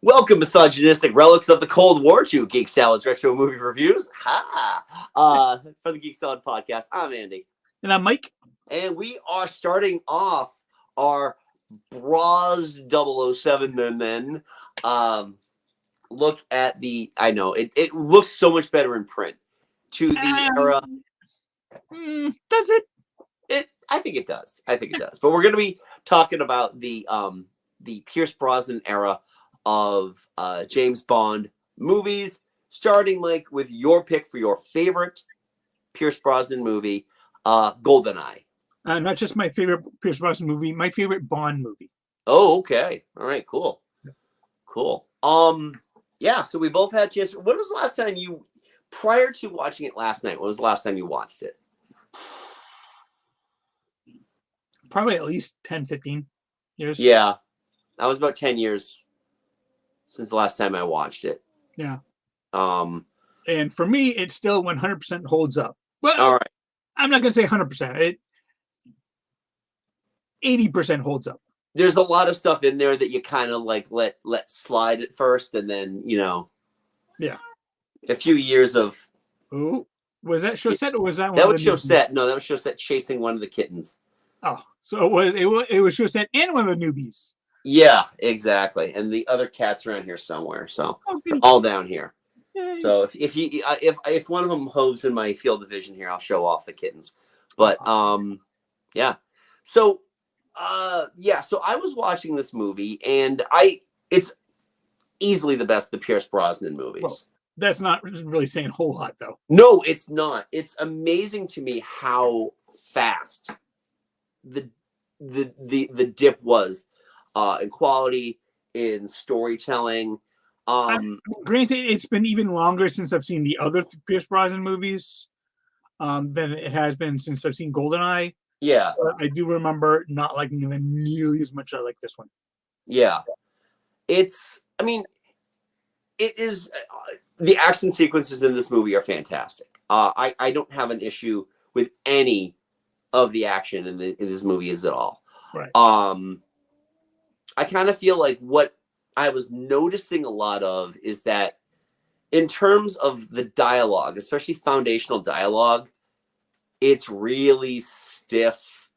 Welcome, misogynistic relics of the Cold War, to Geek Salad's retro movie reviews. Ha! For the Geek Salad podcast, I'm Andy, And I'm Mike. and we are starting off our Bros 007 men. Look at the. I know it looks so much better in print to the era. Does it? I think it does. But we're going to be talking about the Pierce Brosnan era of James Bond movies, starting, Mike, with your pick for your favorite Pierce Brosnan movie, Goldeneye. Not just my favorite Pierce Brosnan movie, my favorite Bond movie. Oh, okay. All right, cool. Yeah, so we both had a chance. When was the last time you, prior to watching it last night, when was the last time you watched it? Probably at least 10, 15 years. Yeah, that was about 10 years since the last time I watched it. Yeah. And for me, it still 100% holds up. Well, all right. I'm not going to say 100%. It 80% holds up. There's a lot of stuff in there that you kind of like let slide at first, and then, yeah, a few years of. Ooh, was that show set or was that one? That was show set. No, that was show set chasing one of the kittens. Oh, so it was show set and one of the newbies. Yeah, exactly. And the other cat's around here somewhere, so they're all down here. Yay. So if one of them hoves in my field of vision here, I'll show off the kittens. But yeah. So so I was watching this movie, and it's easily the best of the Pierce Brosnan movies. Well, that's not really saying a whole lot, though. No, it's not. It's amazing to me how fast the dip was in quality, in storytelling. Granted, it's been even longer since I've seen the other Pierce Brosnan movies than it has been since I've seen Goldeneye. Yeah. But I do remember not liking them nearly as much as I like this one. Yeah. It is, the action sequences in this movie are fantastic. I don't have an issue with any of the action in this movie at all. Right. I kind of feel like what I was noticing a lot of is that in terms of the dialogue, especially foundational dialogue, it's really stiff.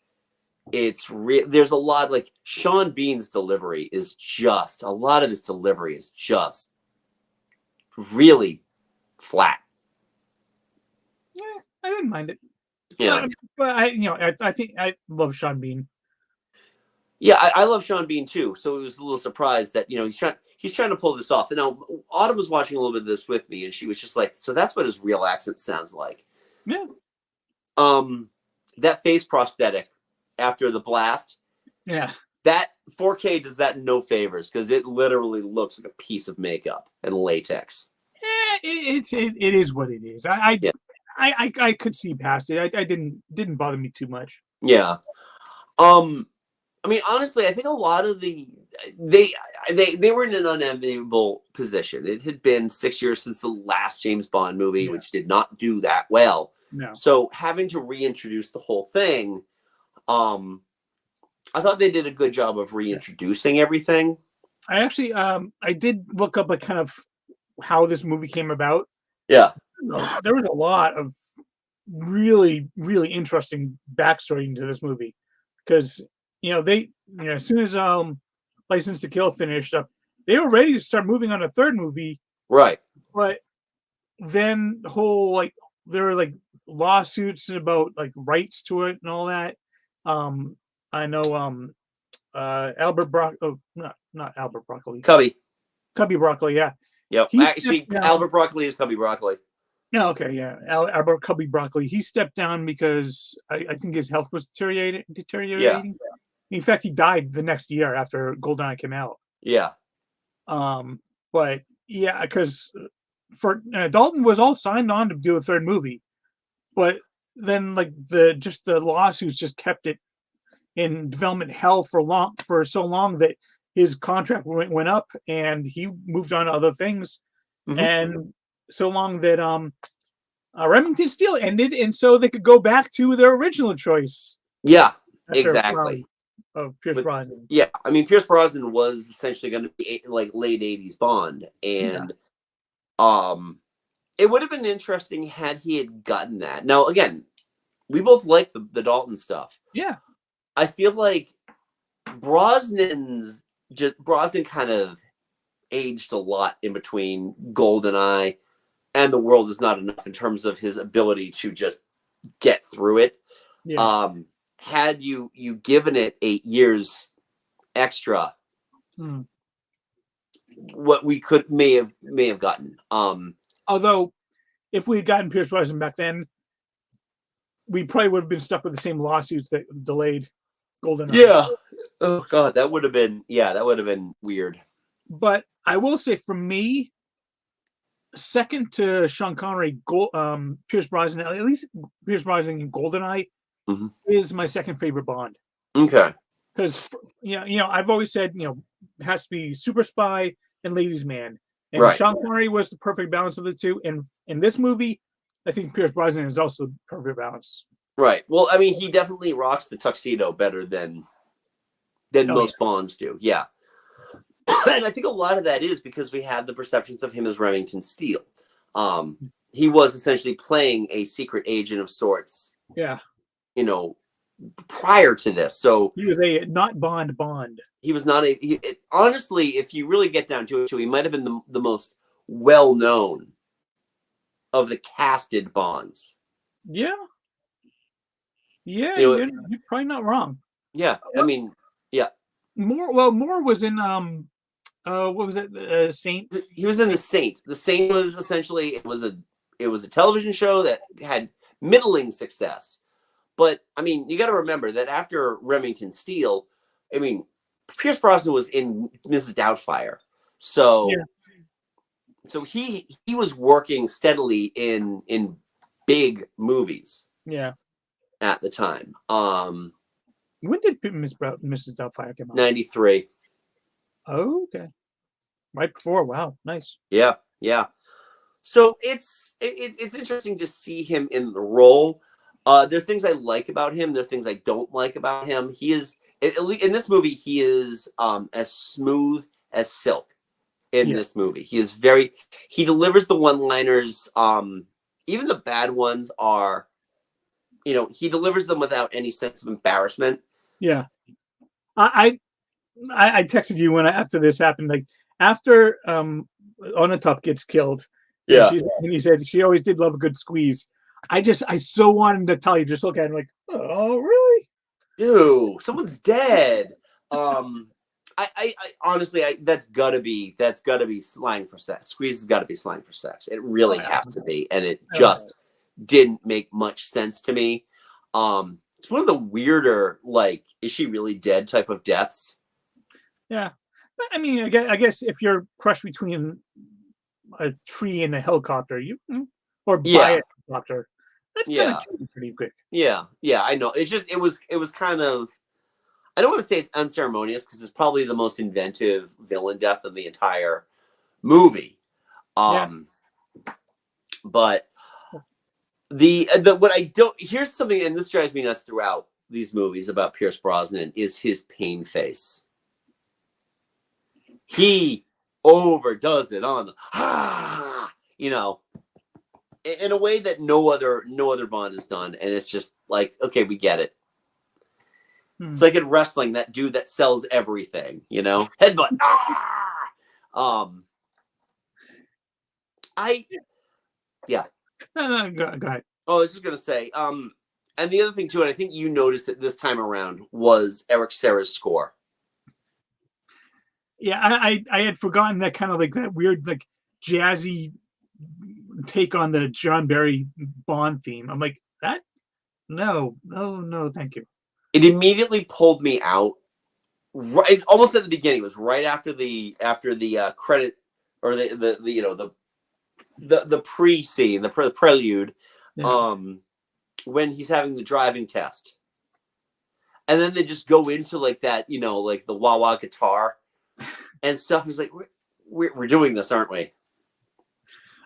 There's a lot, like Sean Bean's delivery is just, a lot of his delivery is just really flat. Yeah, I didn't mind it. Yeah. But I think I love Sean Bean. Yeah, I love Sean Bean too. So it was a little surprised that, he's trying to pull this off. And now Autumn was watching a little bit of this with me, and she was just like, so that's what his real accent sounds like. Yeah. That face prosthetic after the blast. Yeah. That 4K does that no favors, because it literally looks like a piece of makeup and latex. It is what it is. I could see past it. I didn't bother me too much. Yeah. Honestly, I think a lot of they were in an unenviable position. It had been 6 years since the last James Bond movie, which did not do that well. No. So having to reintroduce the whole thing, I thought they did a good job of reintroducing everything. I actually, I did look up kind of how this movie came about. Yeah. There was a lot of really, really interesting backstory into this movie, because as soon as License to Kill finished up, they were ready to start moving on a third movie. Right. But then there were lawsuits about rights to it and all that. I know Albert not Albert Broccoli. Cubby Broccoli, yeah. Yep. Actually, Albert Broccoli is Cubby Broccoli. No, okay, yeah. Albert Cubby Broccoli. He stepped down because I think his health was deteriorating. Yeah. In fact, he died the next year after Goldeneye came out. Yeah. But yeah, because Dalton was all signed on to do a third movie, but then the lawsuits just kept it in development hell for so long that his contract went up and he moved on to other things. Mm-hmm. And so long that Remington Steele ended, and so they could go back to their original choice. Yeah, exactly. of Pierce Brosnan. Yeah, I mean, Pierce Brosnan was essentially going to be like late '80s Bond, and it would have been interesting had he had gotten that. Now, again, we both like the Dalton stuff. Yeah, I feel like Brosnan kind of aged a lot in between Goldeneye and The World Is Not Enough in terms of his ability to just get through it. yeah. Had you given it 8 years extra, what we may have gotten. Although, if we had gotten Pierce Brosnan back then, we probably would have been stuck with the same lawsuits that delayed Goldeneye. Yeah. Oh God, that would have been weird. But I will say, for me, second to Sean Connery, Pierce Brosnan, at least Pierce Brosnan in Goldeneye, is my second favorite Bond. Okay. Because I've always said it has to be super spy and ladies' man, and Right. Sean Connery was the perfect balance of the two. And in this movie, I think Pierce Brosnan is also the perfect balance. Right. Well, I mean, he definitely rocks the tuxedo better than most Bonds do. Yeah. And I think a lot of that is because we had the perceptions of him as Remington Steele. He was essentially playing a secret agent of sorts. Yeah. Prior to this, so he was a not Bond. He was not honestly, if you really get down to it, he might have been the most well known of the casted Bonds. Yeah. Yeah, you're probably not wrong. Yeah, I mean, yeah. Moore was in what was it? Saint. He was in The Saint. The Saint was essentially it was a television show that had middling success. But I mean, you got to remember that after Remington Steele, I mean, Pierce Brosnan was in Mrs. Doubtfire, so he was working steadily in big movies. Yeah. At the time. When did Mrs. Doubtfire come out? 93. Oh, okay. Right before. Wow, nice. Yeah, yeah. So it's interesting to see him in the role. There are things I like about him. There are things I don't like about him. He is, in this movie, he is as smooth as silk in this movie. He delivers the one-liners. Even the bad ones are, he delivers them without any sense of embarrassment. Yeah. I texted you after this happened, like after Onatopp gets killed. Yeah. And he said she always did love a good squeeze. I so wanted to tell you, just look at him like, oh, really? Dude, someone's dead. I honestly, that's gotta be slang for sex. Squeeze has got to be slang for sex. It really has to be, and it just didn't make much sense to me. It's one of the weirder, like, is she really dead type of deaths. Yeah, I mean, I guess if you're crushed between a tree and a helicopter, or by a helicopter, that's kind of pretty quick. Yeah, I know. It's just it was kind of, I don't want to say it's unceremonious because it's probably the most inventive villain death of the entire movie. But what I don't, here's something, and this drives me nuts throughout these movies about Pierce Brosnan, is his pain face. He overdoes it on the in a way that no other Bond has done, and it's just like, okay, we get it. It's like in wrestling, that dude that sells everything, headbutt. No, go ahead. Oh, I was just gonna say, and the other thing too, and I think you noticed it this time around, was Eric Serra's score. Yeah, I had forgotten that kind of like that weird, like, jazzy take on the John Barry Bond theme. I'm like, that? No, thank you. It immediately pulled me out. Right, almost at the beginning. It was right after the credit, or the pre-scene, the prelude, when he's having the driving test, and then they just go into like that, like the wah wah guitar and stuff. He's like, we're doing this, aren't we?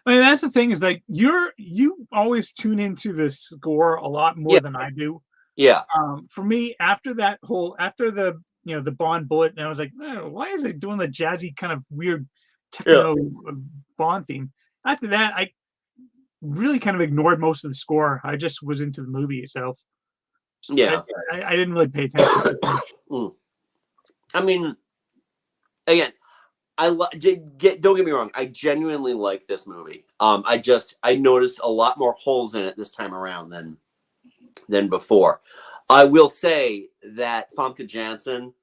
I mean, that's the thing, is like you always tune into the score a lot more than I do. Yeah. For me, after the the Bond bullet, and I was like, oh, why is it doing the jazzy kind of weird Yeah. techno Bond theme? After that, I really kind of ignored most of the score. I just was into the movie itself. Yeah. I didn't really pay attention. I mean, again, don't get me wrong. I genuinely like this movie. I noticed a lot more holes in it this time around than before. I will say that Famke Janssen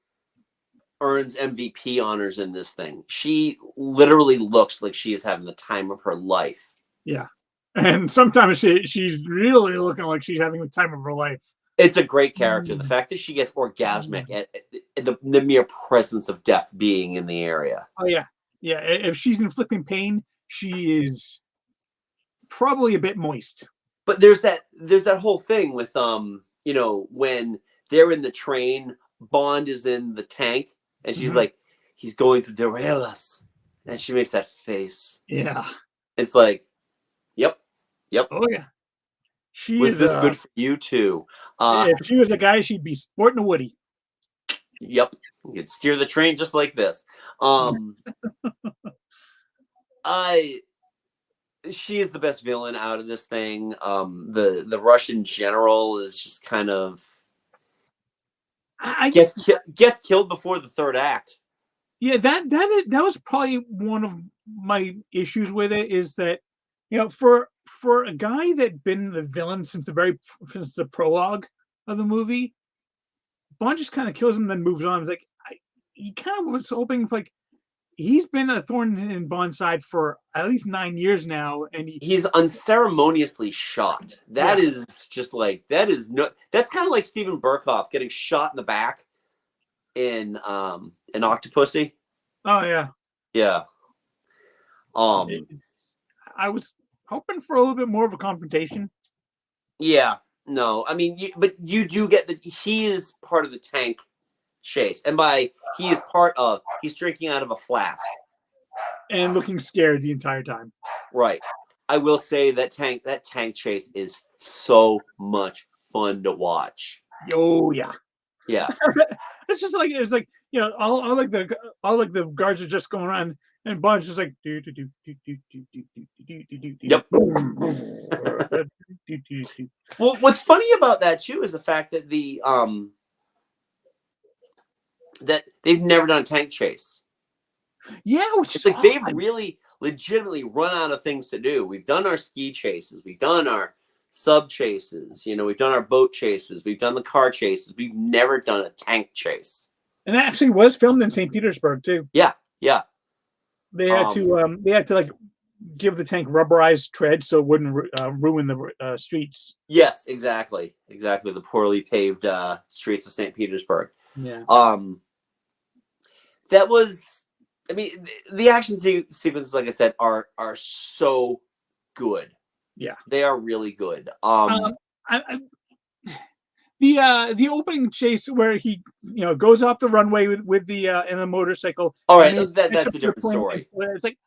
earns MVP honors in this thing. She literally looks like she is having the time of her life. Yeah, and sometimes she's really looking like she's having the time of her life. It's a great character. The fact that she gets orgasmic at the mere presence of death being in the area. Oh yeah, yeah. If she's inflicting pain, she is probably a bit moist. But there's that whole thing with when they're in the train, Bond is in the tank, and she's like, he's going to derail us, and she makes that face. Yeah, it's like, yep. Oh yeah. Was this good for you too? If she was a guy, she'd be sporting a Woody. Yep, you could steer the train just like this. She is the best villain out of this thing. The Russian general is just kind of gets killed before the third act. Yeah, that was probably one of my issues with it, is that for a guy that been the villain since the prologue of the movie, Bond just kind of kills him, then moves on. It's like he kind of was hoping for, like, he's been a thorn in Bond's side for at least 9 years now, and he's unceremoniously shot. That is just like that's kind of like Steven Berkoff getting shot in the back in Octopussy. Oh yeah. Yeah. I was hoping for a little bit more of a confrontation. Yeah. No, I mean, but you do get that he is part of the tank chase, and by he's drinking out of a flask and looking scared the entire time. Right. I will say that tank chase is so much fun to watch. Oh yeah. Yeah. It's like all the guards are just going around, and Bond's just like do. Yep. Well, what's funny about that too is the fact that that they've never done a tank chase. Yeah, it's like they've really legitimately run out of things to do. We've done our ski chases, we've done our sub chases, we've done our boat chases, we've done the car chases. We've never done a tank chase. And that actually was filmed in St. Petersburg too. Yeah. They had to like give the tank rubberized tread so it wouldn't ruin the streets. Yes, exactly. The poorly paved streets of St. Petersburg. Yeah. That was, I mean, the action sequences, like I said, are so good. Yeah, they are really good. The opening chase where he goes off the runway with the in the motorcycle. All right, that's a different story. It's like,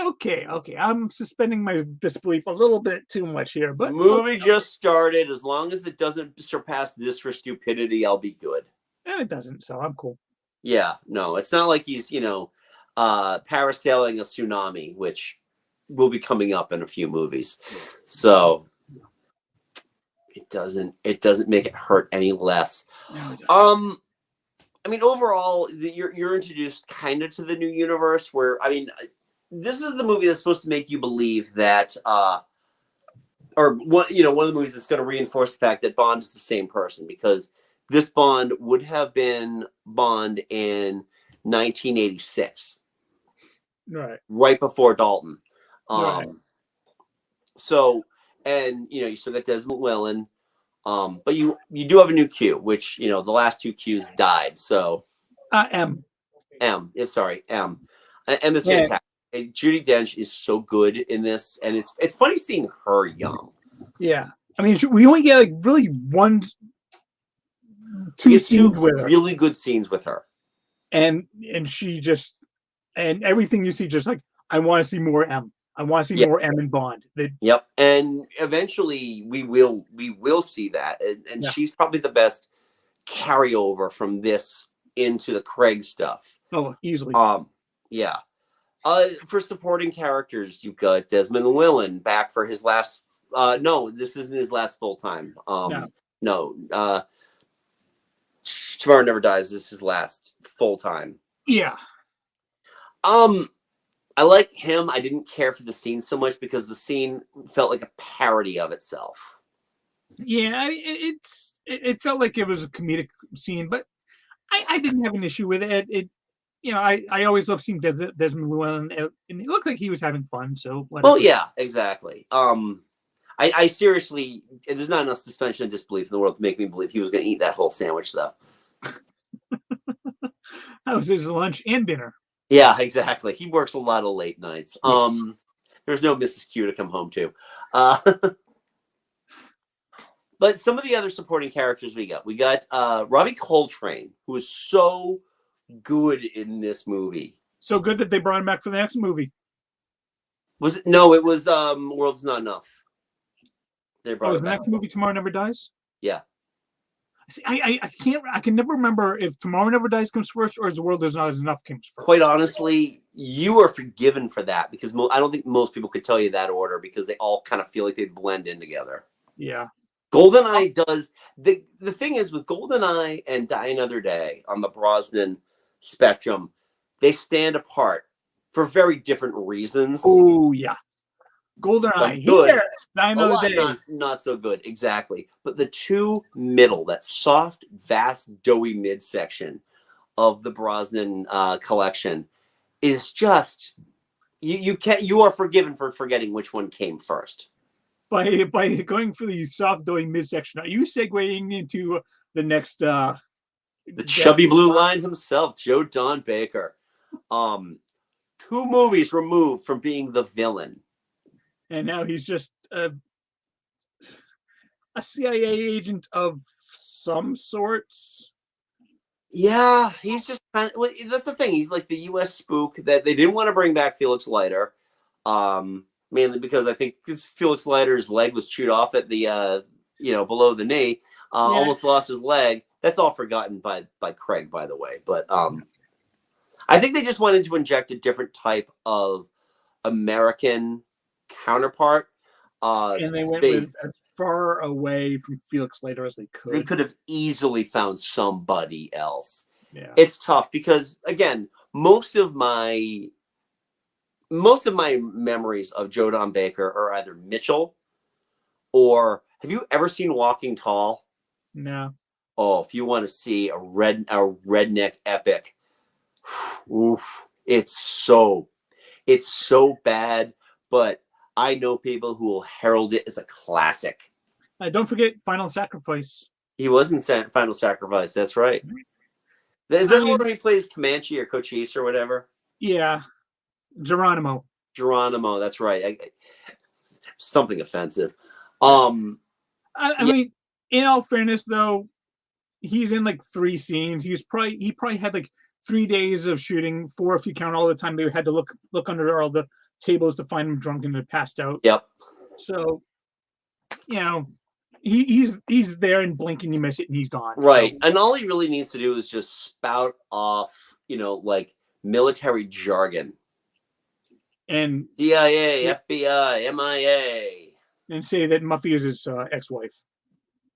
okay, I'm suspending my disbelief a little bit too much here, but the movie just started. As long as it doesn't surpass this for stupidity, I'll be good. And it doesn't, so I'm cool. Yeah, no, it's not like he's parasailing a tsunami, which will be coming up in a few movies. So it doesn't make it hurt any less. No, I mean, overall, you're introduced kind of to the new universe where, I mean, this is the movie that's supposed to make you believe that, or one of the movies that's going to reinforce the fact that Bond is the same person, because this Bond would have been Bond in 1986, right before Dalton. Right. So, and you still got Desmond Llewellyn. But you do have a new Q, which the last two Qs died. So M. M is fantastic. Judi Dench is so good in this, and it's funny seeing her young. Yeah, I mean, we only get like really two scenes with her. Really good scenes with her, and she just, and everything you see, just like, I want to see more M. I want to see more M in Bond. Yep, and eventually we will see that, and she's probably the best carryover from this into the Craig stuff. Oh, easily. Yeah. For supporting characters, you've got Desmond Llewellyn back for his last. No, this isn't his last full time. No. Tomorrow Never Dies is his last full time. Yeah. I like him. I didn't care for the scene so much because the scene felt like a parody of itself. Yeah, it felt like it was a comedic scene, but I didn't have an issue with it. I always love seeing Desmond Llewellyn, and it looked like he was having fun. So whatever. Well, yeah, exactly. I seriously, there's not enough suspension of disbelief in the world to make me believe he was going to eat that whole sandwich, though. That was his lunch and dinner. Yeah, exactly. He works a lot of late nights. Yes. There's no Mrs. Q to come home to. But some of the other supporting characters we got Robbie Coltrane, who is so good in this movie. So good that they brought him back for the next movie. Was it? No, it was World's Not Enough. They brought Oh, it is the back. next movie Tomorrow Never Dies? Yeah. See, I can never remember if Tomorrow Never Dies comes first or is The World Is Not Enough comes first. Quite honestly, you are forgiven for that because I don't think most people could tell you that order because they all kind of feel like they blend in together. Yeah. Goldeneye does. The thing is with Goldeneye and Die Another Day on the Brosnan spectrum, they stand apart for very different reasons. Oh, yeah. Goldeneye. Good. Here, Die Another Day. Not so good, exactly. But the two middle, that soft, vast, doughy midsection of the Brosnan collection is just you are forgiven for forgetting which one came first. By going for the soft, doughy midsection, are you segueing into the next? The chubby blue line himself, Joe Don Baker. 2 movies removed from being the villain. And now he's just a CIA agent of some sorts. Yeah, he's just kind of. Well, that's the thing. He's like the U.S. spook that they didn't want to bring back Felix Leiter, mainly because I think Felix Leiter's leg was chewed off at the below the knee. Almost lost his leg. That's all forgotten by Craig, by the way. But I think they just wanted to inject a different type of American counterpart. And they went with as far away from Felix Leiter as they could. They could have easily found somebody else. Yeah. It's tough because, again, most of my memories of Joe Don Baker are either Mitchell or have you ever seen Walking Tall? No. Oh, if you want to see a redneck epic, oof, it's so bad, but I know people who will herald it as a classic. Don't forget Final Sacrifice. He was in Final Sacrifice. That's right. Is that where he plays Comanche or Cochise or whatever? Yeah. Geronimo. That's right. Something offensive. I mean, in all fairness, though, he's in like 3 scenes. He probably had like 3 days of shooting, 4 if you count all the time they had to look under all the tables to find him drunk and passed out. Yep. So, he's there and blink and you miss it and he's gone. Right. So, And all he really needs to do is just spout off, like military jargon. And CIA, FBI, MIA. And say that Muffy is his ex-wife.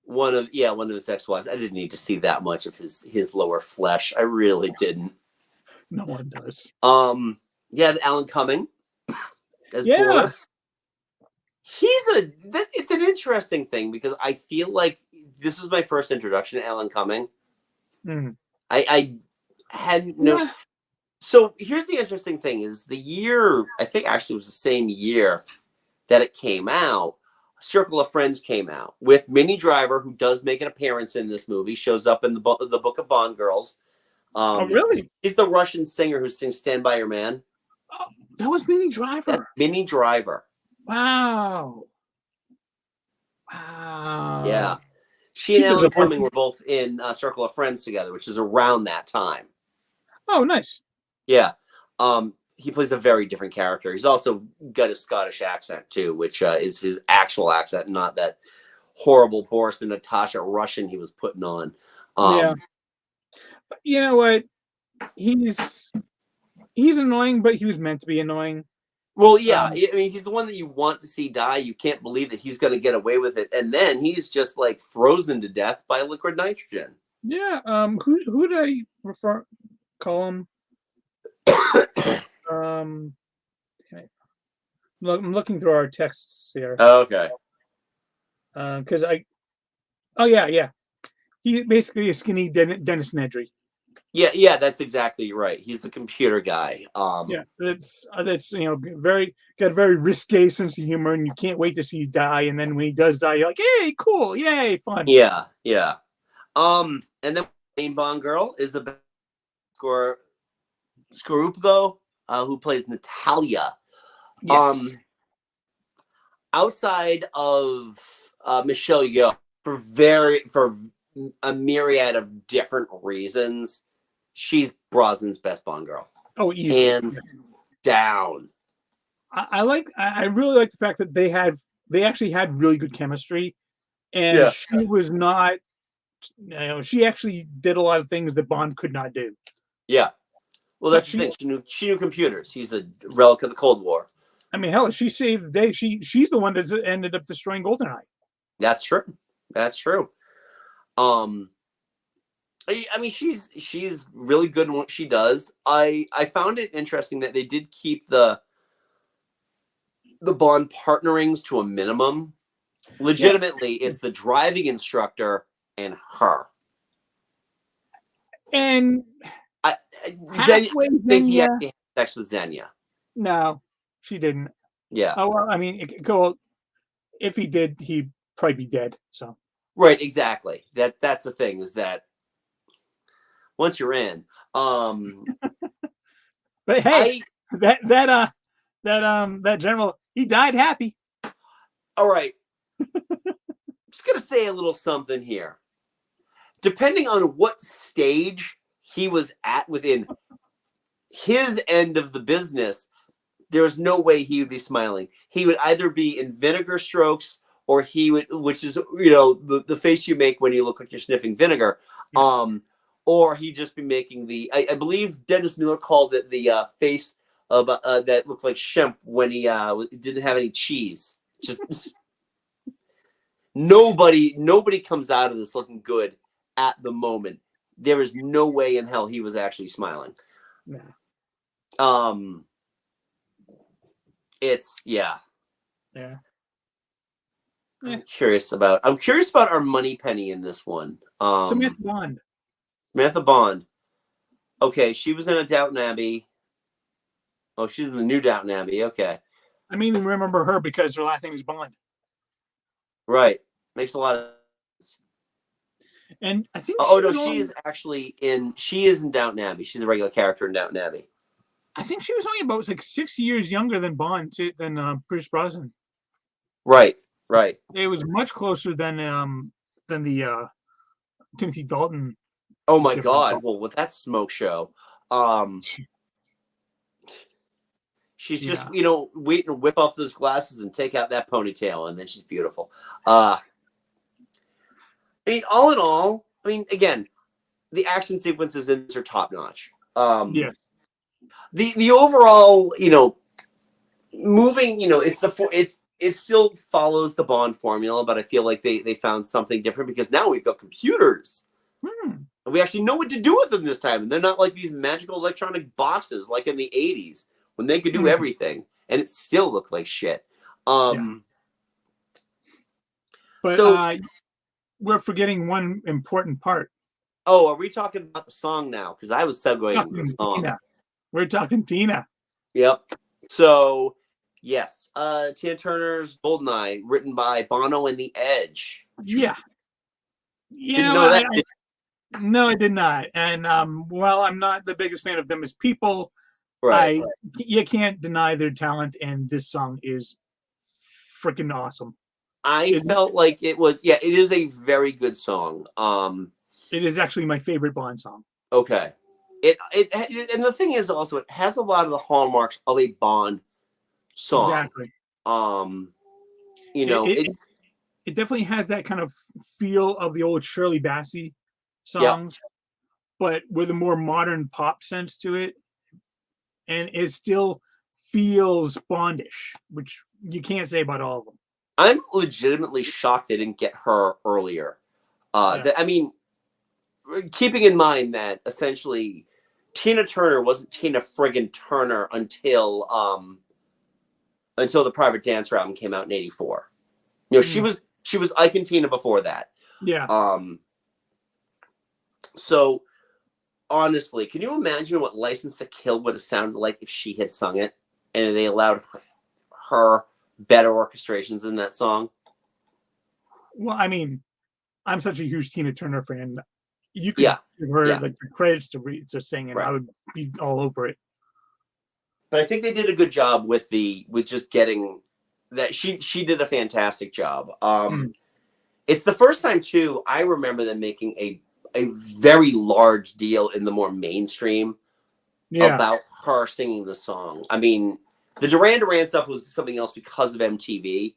One of his ex-wives. I didn't need to see that much of his lower flesh. I really didn't. No one does. Alan Cumming as Boris. It's an interesting thing because I feel like this was my first introduction to Alan Cumming. Mm. I hadn't no. Yeah. So here's the interesting thing: is the year I think actually it was the same year that it came out. Circle of Friends came out with Minnie Driver, who does make an appearance in this movie, shows up in the Book of Bond Girls. Oh, really? He's the Russian singer who sings "Stand by Your Man." Oh, that was Minnie Driver. That's Minnie Driver. Wow. Yeah. She and Alan Cumming were both in Circle of Friends together, which is around that time. Oh, nice. Yeah. He plays a very different character. He's also got a Scottish accent, too, which is his actual accent, not that horrible Boris and Natasha Russian he was putting on. Yeah. Um, But you know what? He's he's annoying, but he was meant to be annoying. well, yeah, Um, I mean, he's the one that you want to see die. You can't believe that he's going to get away with it, and then he's just like frozen to death by liquid nitrogen. yeah. Who did I call him? Um, I'm looking through our texts here. Okay. Because I oh yeah. He basically a skinny Dennis Nedry. Yeah, yeah, that's exactly right. He's the computer guy. Yeah, that's very got a very risque sense of humor, and you can't wait to see you die. And then when he does die, you're like, "Hey, cool, yay, fun!" Yeah, yeah. And then main Bond girl is a Scor Scorupco, who plays Natalia. Um, Yes. outside of Michelle Yeoh, for a myriad of different reasons, she's Brosnan's best Bond girl, Oh, easily. hands down. I really like the fact that they actually had really good chemistry, and Yeah, she was not. She actually did a lot of things that Bond could not do. yeah. Well, Yeah, that's the thing. She knew computers. He's a relic of the Cold War. I mean, hell, she saved the day. She's the one that ended up destroying Goldeneye. That's true. That's true. Um, I mean, she's really good in what she does. I found it interesting that they did keep the Bond partnerings to a minimum. Yeah, Legitimately, it's the driving instructor and her. and Xenia, halfway I think he Xenia. actually had sex with Xenia. No, she didn't. Yeah, Oh well, I mean, go if he did, he'd probably be dead. So, right. Exactly. That's the thing is that once you're in, but hey, I that that uh that general, he died happy. all right. Just gonna say a little something here. Depending on what stage he was at within his end of the business, there's no way he would be smiling. He would either be in vinegar strokes or he would, which is, the face you make when you look like you're sniffing vinegar. Yeah. Or he'd just be making I believe Dennis Miller called it the face of that looked like Shemp when he didn't have any cheese. Just nobody comes out of this looking good at the moment. There is no way in hell he was actually smiling. Yeah. Um, it's yeah. Yeah. I'm curious about our money penny in this one. Samantha Bond. Samantha Bond. Okay, she was in a Downton Abbey. Oh, she's in the new Downton Abbey. Okay, I mean, remember her because her last name is Bond, right. Makes a lot of sense. and I think Oh she no, was only. she is in Downton Abbey. She's a regular character in Downton Abbey. I think she was only about like 6 years younger than Bond, than Pierce Brosnan. Right, right. It was much closer than the Timothy Dalton Oh my difference. God. Well, with that smoke show, um, she's just Yeah. waiting to whip off those glasses and take out that ponytail, and then she's beautiful. I mean, all in all, I mean, again, the action sequences in this are top notch. Yes. The overall, moving, it still follows the Bond formula, but I feel like they found something different because now we've got computers. Hmm. And we actually know what to do with them this time. And they're not like these magical electronic boxes like in the 80s when they could do Hmm. everything and it still looked like shit. Yeah. But So, we're forgetting one important part. are we talking about the song now? Because I was segueing the Talking song. Tina. We're talking Tina. Yep. So, yes, Tina Turner's Goldeneye, written by Bono and the Edge. Yeah. You Didn't know, know that. no, I did not. And while I'm not the biggest fan of them as people, Right. you can't deny their talent, and this song is freaking awesome. I felt like it was, yeah, it is a very good song. It is actually my favorite Bond song. Okay. And the thing is also it has a lot of the hallmarks of a Bond song. Exactly. Um, It definitely has that kind of feel of the old Shirley Bassey Yep. songs, but with a more modern pop sense to it, and it still feels Bondish, which you can't say about all of them. I'm legitimately shocked they didn't get her earlier. Yeah. I mean, keeping in mind that essentially Tina Turner wasn't Tina friggin' Turner until the Private Dancer album came out in '84. You know, she was Ike and Tina before that. Yeah. So honestly, can you imagine what License to Kill would have sounded like if she had sung it and they allowed her better orchestrations in that song? Well, I mean, I'm such a huge Tina Turner fan. You could Yeah. give her Yeah. like the credits to sing, and I Right. would be all over it. But I think they did a good job with just getting that. She did a fantastic job. It's the first time too I remember them making a very large deal in the more mainstream Yeah. about her singing the song. I mean, the Duran Duran stuff was something else because of MTV.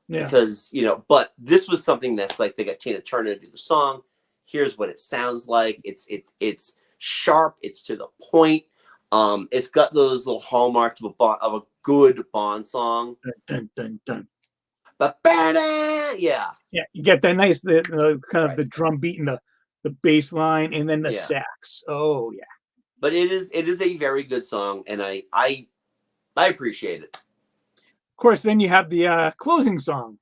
Yeah. Because, you know, but this was something that's like they got Tina Turner to do the song. Here's what it sounds like. It's sharp. It's to the point. It's got those little hallmarks of a good Bond song. Dun, dun, dun. But yeah, Yeah, you get that nice the kind of Right. the drum beat and the bass line, and then the Yeah. sax. Oh yeah. But it is a very good song, and I appreciate it. Of course, then you have the closing song.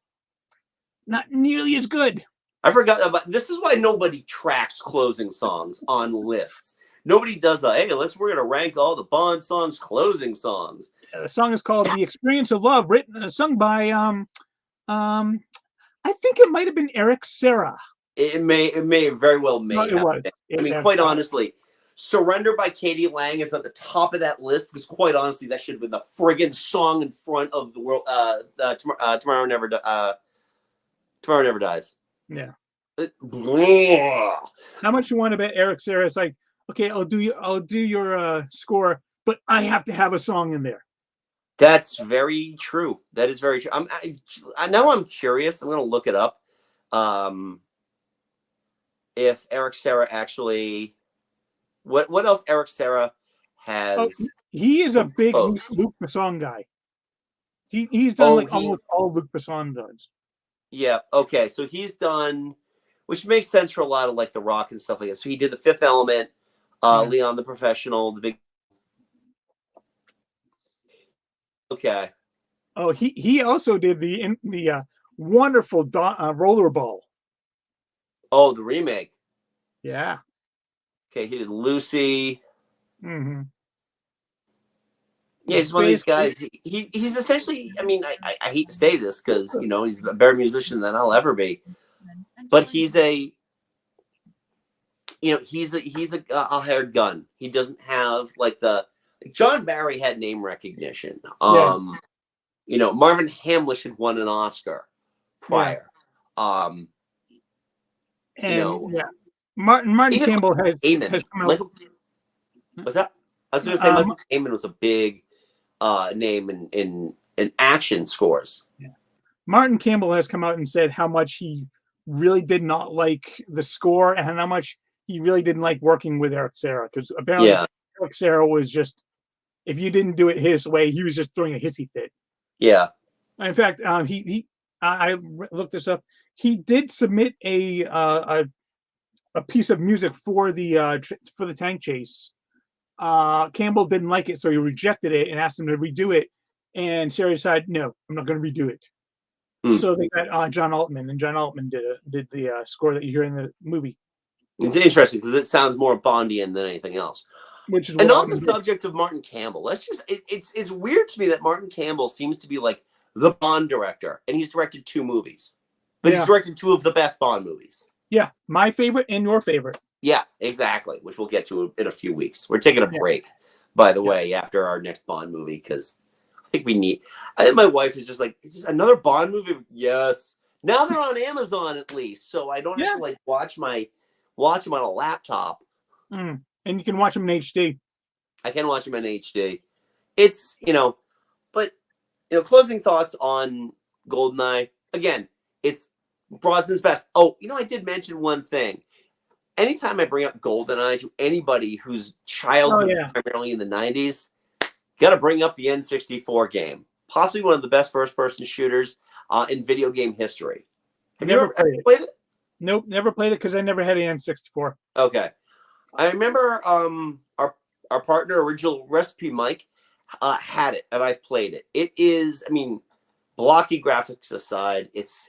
Not nearly as good. I forgot about this. Is why nobody tracks closing songs on lists. Nobody does a hey, we're gonna rank all the Bond songs closing songs. The song is called "The Experience of Love," written sung by I think it might have been Eric Serra. It may very well No, may it have was. been. I mean, quite honestly, "Surrender" by Katie Lang is at the top of that list because, quite honestly, that should have been the friggin' song in front of the world. Tomorrow Never Dies. Yeah. Blah. How much you want to bet Eric Serra is like, okay, I'll do your score, but I have to have a song in there. That's very true. That is very true. Now I'm curious. I'm going to look it up. If Eric Serra actually, what else Eric Serra has? He is a big composed? Luc Besson guy. He's done almost all Luc Besson does. Yeah. Okay. So he's done, which makes sense for a lot of like The Rock and stuff like that. So he did The Fifth Element, Leon the Professional, the big. Okay. Oh, he also did the wonderful Rollerball. Oh, the remake. Yeah. Okay, he did Lucy. Mm-hmm. Yeah, he's one of these guys. He's essentially. I mean, I hate to say this because you know he's a better musician than I'll ever be, but he's a hired gun. He doesn't have like John Barry had name recognition. You know, Marvin Hamlish had won an Oscar prior. And Martin Campbell has come out. What's that? I was going to say Michael Kamen was a big name in action scores. Yeah. Martin Campbell has come out and said how much he really did not like the score and how much he really didn't like working with Eric Serra, because apparently Eric Serra was just, if you didn't do it his way, he was just throwing a hissy fit. Yeah. In fact, I looked this up. He did submit a piece of music for the tank chase. Campbell didn't like it, so he rejected it and asked him to redo it. And Serra decided, no, I'm not going to redo it. So they got John Altman, and John Altman did the score that you hear in the movie. It's interesting because it sounds more Bondian than anything else. And on the subject of Martin Campbell, it's weird to me that Martin Campbell seems to be like the Bond director, and he's directed 2 movies, but he's directed 2 of the best Bond movies. Yeah, my favorite and your favorite. Yeah, exactly, which we'll get to in a few weeks. We're taking a break, by the way, after our next Bond movie because I think my wife is just like, just another Bond movie? Yes. Now they're on Amazon at least, so I don't have to like watch them on a laptop. And you can watch them in HD. I can watch them in HD. It's, but, closing thoughts on Goldeneye. Again, it's Brosnan's best. Oh, I did mention one thing. anytime I bring up Goldeneye to anybody whose Oh childhood was yeah, primarily in the 90s, got to bring up the N64 game. Possibly one of the best first-person shooters in video game history. Have you never ever played it. played it? Nope, never played it because I never had an N64. Okay. I remember our partner, Original Recipe Mike, had it, and I've played it. It is, I mean, blocky graphics aside, it's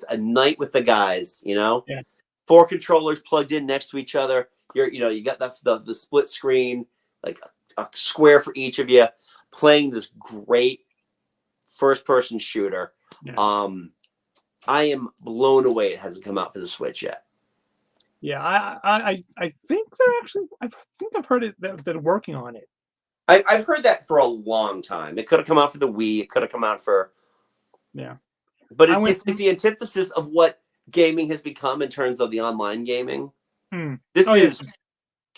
a night with the guys, you know? Yeah. 4 controllers plugged in next to each other. You got the split screen, like a square for each of you, playing this great first-person shooter. Yeah. I am blown away it hasn't come out for the Switch yet. Yeah, I think they're actually. I think I've heard it that they're working on it. I've heard that for a long time. It could have come out for the Wii. It could have come out for. Yeah. But I went it's like the antithesis of what gaming has become in terms of the online gaming. Hmm. This Oh, is yes.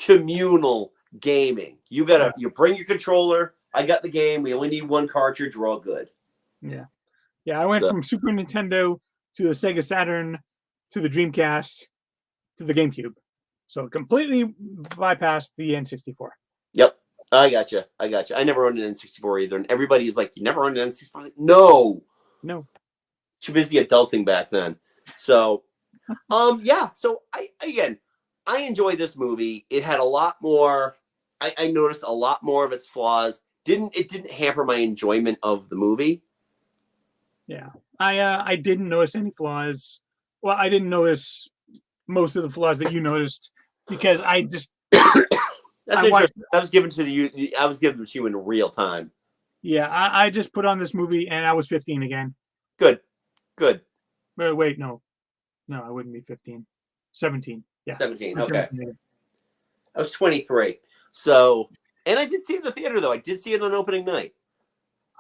communal gaming. You bring your controller. I got the game. We only need one cartridge. We're all good. Yeah. Yeah, I went So- from Super Nintendo to the Sega Saturn to the Dreamcast to the GameCube. So completely bypassed the N64. Yep. I got you. I never owned an N64 either. And everybody's like, you never owned an N64? Like, no. No. Too busy adulting back then. So, yeah. So I enjoy this movie. It had a lot more. I noticed a lot more of its flaws. It didn't hamper my enjoyment of the movie. Yeah. I didn't notice any flaws. Well, I didn't notice most of the flaws that you noticed because I just That's I watched, interesting. I was given them to you in real time. yeah, I just put on this movie and I was 15 again. Good. Wait, no, I wouldn't be 15. 17. Yeah. 17. I was Okay. 17 again. I was 23. So, and I did see it in the theater though. I did see it on opening night.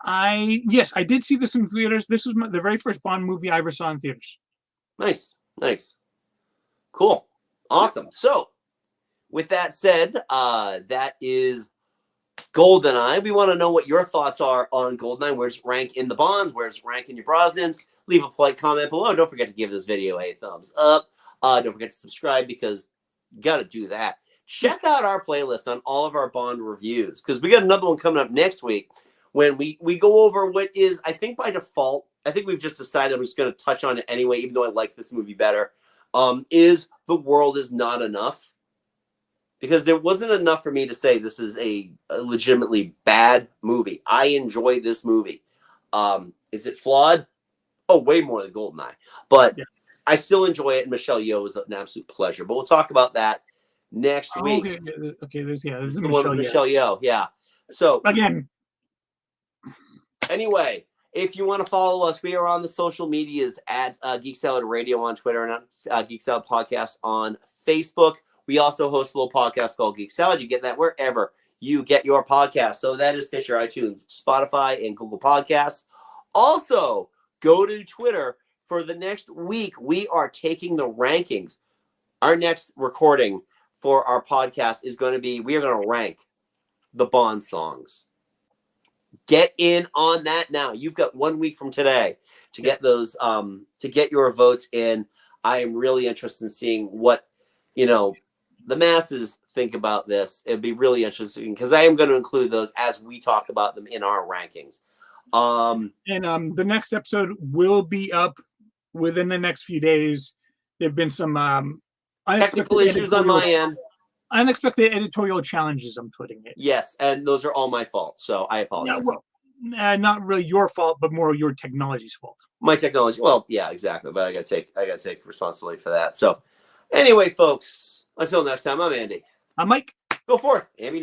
Yes, I did see this in theaters. This was the very first Bond movie I ever saw in theaters. Nice. Cool. Awesome. So, with that said, that is Goldeneye. We want to know what your thoughts are on Goldeneye. Where's it rank in the Bonds? Where's it rank in your Brosnans? Leave a polite comment below. Don't forget to give this video a thumbs up. Don't forget to subscribe because you got to do that. Check out our playlist on all of our Bond reviews because we got another one coming up next week when we go over what is, I think by default, I think we've just decided I'm just going to touch on it anyway, even though I like this movie better, is The World Is Not Enough. Because there wasn't enough for me to say this is a legitimately bad movie. I enjoy this movie. Is it flawed? Oh, way more than Goldeneye. But Yeah. I still enjoy it, and Michelle Yeoh is an absolute pleasure. But we'll talk about that next week. Okay. This This is is the one with Michelle Michelle Yeoh. Yeah. So again. anyway, if you want to follow us, we are on the social medias at Geek Salad Radio on Twitter and Geek Salad Podcast on Facebook. We also host a little podcast called Geek Salad. You get that wherever you get your podcast. So that is Stitcher, iTunes, Spotify, and Google Podcasts. Also, go to Twitter for the next week. We are taking the rankings. Our next recording for our podcast is going to be, we are going to rank the Bond songs. Get in on that now. You've got 1 week from today to get those, to get your votes in. I am really interested in seeing what, the masses think about this. It'd be really interesting because I am going to include those as we talk about them in our rankings. And the next episode will be up within the next few days. There've been some Technical issues on my end. unexpected editorial challenges. I'm putting it. Yes, and those are all my fault. So I apologize. Not really your fault, but more your technology's fault. My technology. Well, yeah, exactly. But I gotta take responsibility for that. So, anyway, folks. Until next time, I'm Andy. I'm Mike. Go forth, Andy.